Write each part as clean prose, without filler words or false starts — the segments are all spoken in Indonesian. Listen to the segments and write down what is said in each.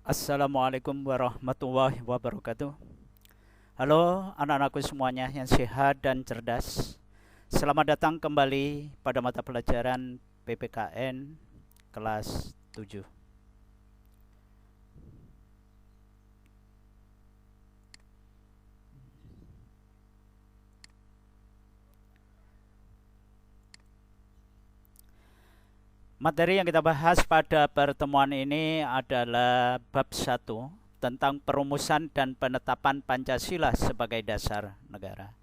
Assalamualaikum warahmatullahi wabarakatuh. Halo anak-anakku semuanya yang sehat dan cerdas. Selamat datang kembali pada mata pelajaran PPKN kelas 7. Materi yang kita bahas pada pertemuan ini adalah bab 1 tentang perumusan dan penetapan Pancasila sebagai dasar negara.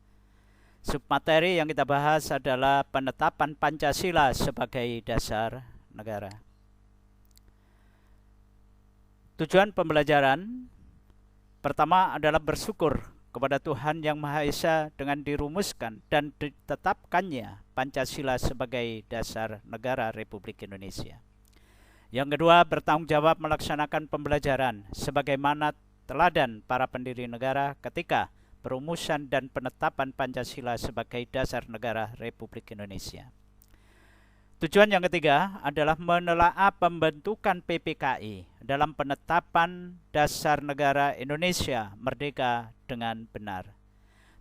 Submateri yang kita bahas adalah penetapan Pancasila sebagai dasar negara. Tujuan pembelajaran pertama adalah bersyukur kepada Tuhan Yang Maha Esa dengan dirumuskan dan ditetapkannya Pancasila sebagai dasar negara Republik Indonesia. Yang kedua, bertanggung jawab melaksanakan pembelajaran sebagaimana teladan para pendiri negara ketika perumusan dan penetapan Pancasila sebagai dasar negara Republik Indonesia. Tujuan yang ketiga adalah menelaah pembentukan PPKI dalam penetapan dasar negara Indonesia merdeka dengan benar.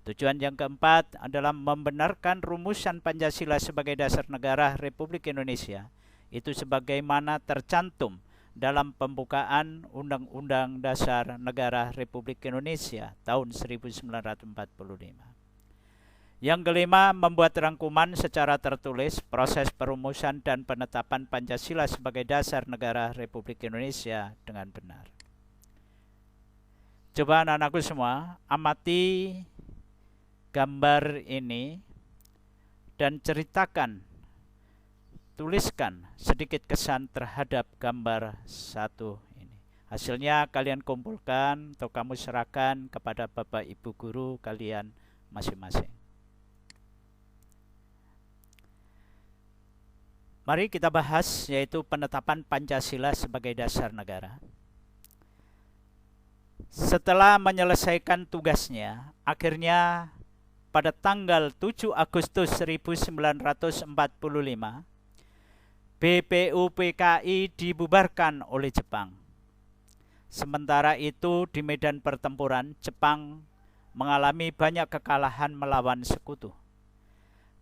Tujuan yang keempat adalah membenarkan rumusan Pancasila sebagai dasar negara Republik Indonesia itu sebagaimana tercantum dalam pembukaan Undang-Undang Dasar Negara Republik Indonesia tahun 1945. Yang kelima, membuat rangkuman secara tertulis proses perumusan dan penetapan Pancasila sebagai dasar negara Republik Indonesia dengan benar. Coba anak-anakku semua amati gambar ini dan ceritakan, tuliskan sedikit kesan terhadap gambar satu ini. Hasilnya kalian kumpulkan atau kamu serahkan kepada Bapak Ibu guru kalian masing-masing. Mari kita bahas yaitu penetapan Pancasila sebagai dasar negara. Setelah menyelesaikan tugasnya, akhirnya pada tanggal 7 Agustus 1945, BPUPKI dibubarkan oleh Jepang. Sementara itu di medan pertempuran, Jepang mengalami banyak kekalahan melawan sekutu.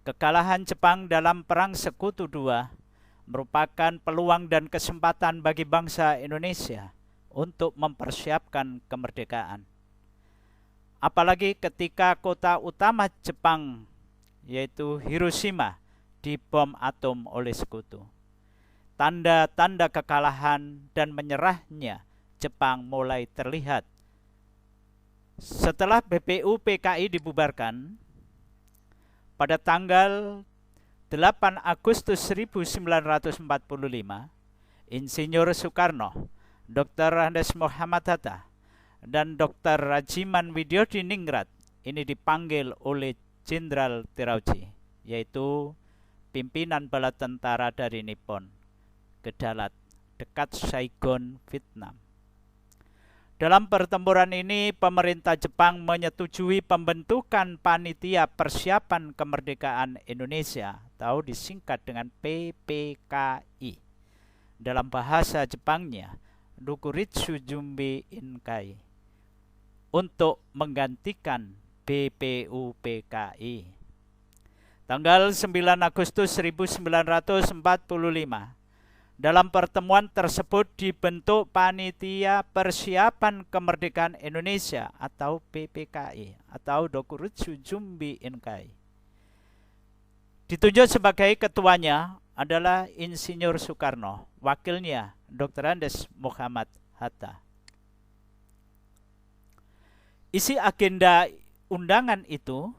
Kekalahan Jepang dalam Perang Sekutu II merupakan peluang dan kesempatan bagi bangsa Indonesia untuk mempersiapkan kemerdekaan. Apalagi ketika kota utama Jepang yaitu Hiroshima dibom atom oleh sekutu. Tanda-tanda kekalahan dan menyerahnya Jepang mulai terlihat. Setelah BPUPKI dibubarkan, pada tanggal 8 Agustus 1945, Insinyur Soekarno, Dr. Andes Muhammad Hatta, dan Dr. Rajiman Widyodiningrat ini dipanggil oleh Jenderal Terauchi, yaitu pimpinan bala tentara dari Nippon, ke Dalat, dekat Saigon, Vietnam. Dalam pertempuran ini, pemerintah Jepang menyetujui pembentukan Panitia Persiapan Kemerdekaan Indonesia atau disingkat dengan PPKI. Dalam bahasa Jepangnya, Dokuritsu Jumbi Inkai, untuk menggantikan BPUPKI. Tanggal 9 Agustus 1945, dalam pertemuan tersebut dibentuk Panitia Persiapan Kemerdekaan Indonesia atau PPKI atau Dokuritsu Jumbi Inkai. Ditunjuk sebagai ketuanya adalah Insinyur Soekarno, wakilnya Dr. Andes Muhammad Hatta. Isi agenda undangan itu,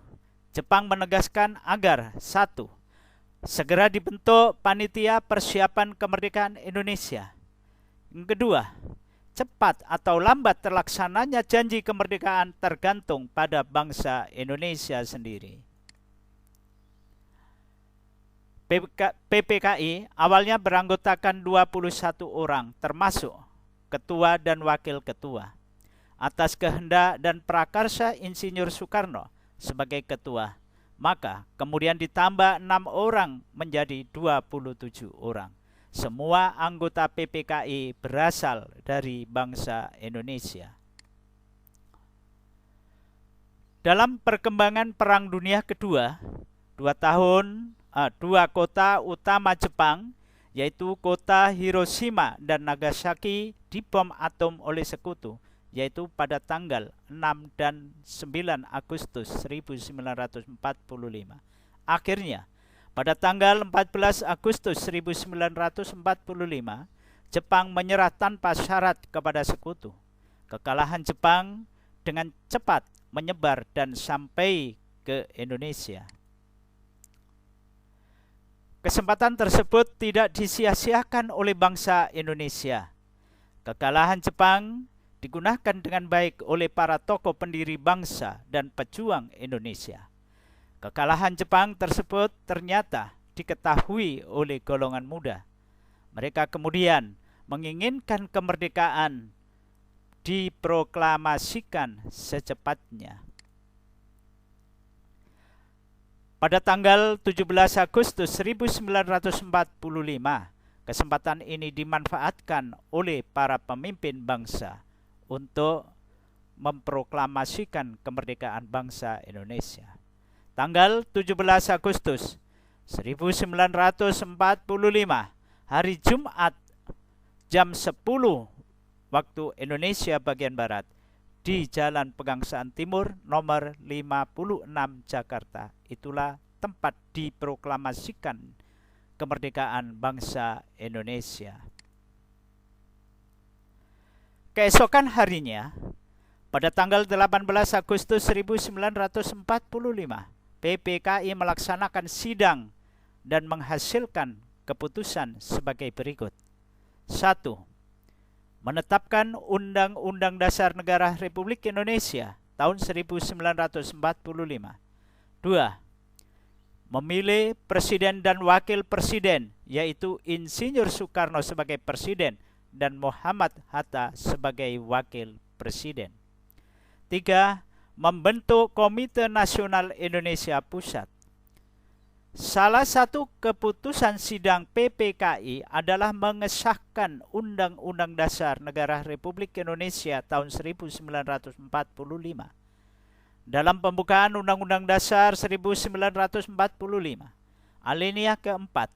Jepang menegaskan agar 1. Segera dibentuk Panitia Persiapan Kemerdekaan Indonesia. Yang kedua, cepat atau lambat terlaksananya janji kemerdekaan tergantung pada bangsa Indonesia sendiri. PPKI awalnya beranggotakan 21 orang, termasuk ketua dan wakil ketua. Atas kehendak dan prakarsa Insinyur Soekarno sebagai ketua, maka kemudian ditambah 6 orang menjadi 27 orang. Semua anggota PPKI berasal dari bangsa Indonesia. Dalam perkembangan Perang Dunia Kedua, dua kota utama Jepang, yaitu kota Hiroshima dan Nagasaki, dibom atom oleh sekutu, yaitu pada tanggal 6 dan 9 Agustus 1945. Akhirnya, pada tanggal 14 Agustus 1945, Jepang menyerah tanpa syarat kepada sekutu. Kekalahan Jepang dengan cepat menyebar dan sampai ke Indonesia. Kesempatan tersebut tidak disia-siakan oleh bangsa Indonesia. Kekalahan Jepang digunakan dengan baik oleh para tokoh pendiri bangsa dan pejuang Indonesia. Kekalahan Jepang tersebut ternyata diketahui oleh golongan muda. Mereka kemudian menginginkan kemerdekaan diproklamasikan secepatnya. Pada tanggal 17 Agustus 1945, kesempatan ini dimanfaatkan oleh para pemimpin bangsa untuk memproklamasikan kemerdekaan bangsa Indonesia. Tanggal 17 Agustus 1945, hari Jumat, jam 10 waktu Indonesia bagian Barat, di Jalan Pegangsaan Timur nomor 56 Jakarta. Itulah tempat diproklamasikan kemerdekaan bangsa Indonesia. Keesokan harinya, pada tanggal 18 Agustus 1945, PPKI melaksanakan sidang dan menghasilkan keputusan sebagai berikut. 1. Menetapkan Undang-Undang Dasar Negara Republik Indonesia tahun 1945. 2. Memilih presiden dan wakil presiden, yaitu Insinyur Soekarno sebagai presiden dan Muhammad Hatta sebagai wakil presiden. 3. Membentuk Komite Nasional Indonesia Pusat. Salah satu keputusan sidang PPKI adalah mengesahkan Undang-Undang Dasar Negara Republik Indonesia tahun 1945. Dalam pembukaan Undang-Undang Dasar 1945, alinea keempat,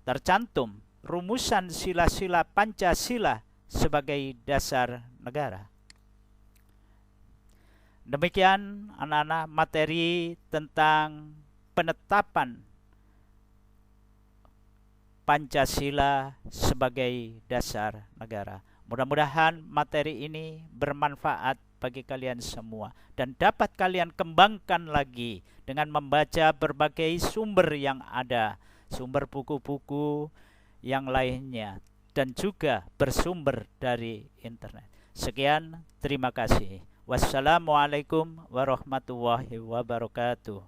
tercantum rumusan sila-sila Pancasila sebagai dasar negara. Demikian anak-anak materi tentang penetapan Pancasila sebagai dasar negara. Mudah-mudahan materi ini bermanfaat bagi kalian semua dan dapat kalian kembangkan lagi dengan membaca berbagai sumber yang ada, sumber buku-buku yang lainnya, dan juga bersumber dari internet. Sekian, terima kasih. Wassalamualaikum warahmatullahi wabarakatuh.